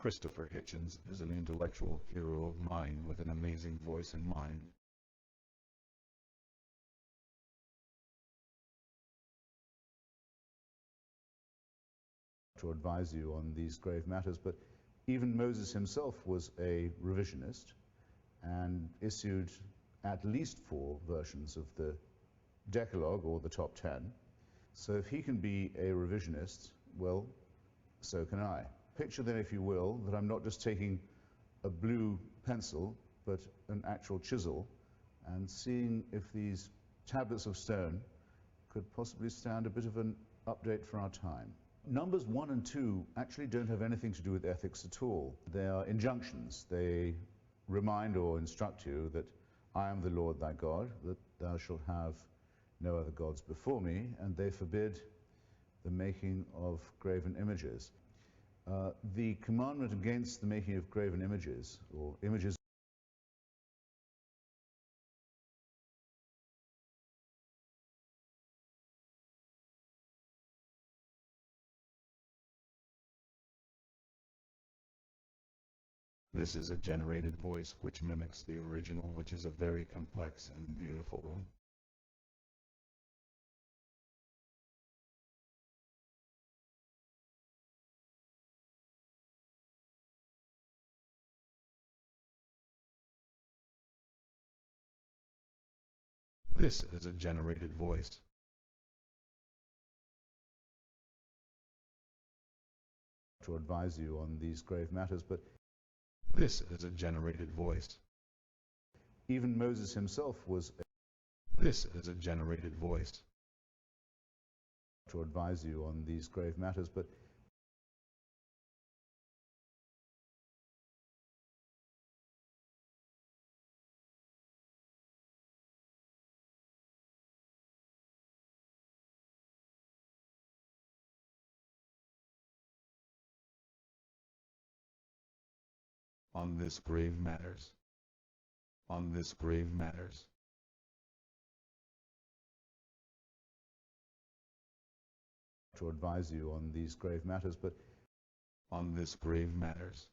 Christopher Hitchens is an intellectual hero of mine with an amazing voice and mind. To advise you on these grave matters, but even Moses himself was a revisionist and issued at least 4 versions of the Decalogue, or the top 10. So if he can be a revisionist, well, so can I. Picture then, if you will, that I'm not just taking a blue pencil, but an actual chisel, and seeing if these tablets of stone could possibly stand a bit of an update for our time. Numbers 1 and 2 actually don't have anything to do with ethics at all. They are injunctions. They remind or instruct you that I am the Lord thy God, that thou shalt have no other gods before me, and they forbid the making of graven images. The commandment against the making of graven images, or images This is a generated voice which mimics the original, which is a very complex and beautiful one. This is a generated voice. to advise you on these grave matters, but This is a generated voice. even Moses himself was This is a generated voice. to advise you on these grave matters, but On this grave matters. On this grave matters. to advise you on these grave matters, but On this grave matters.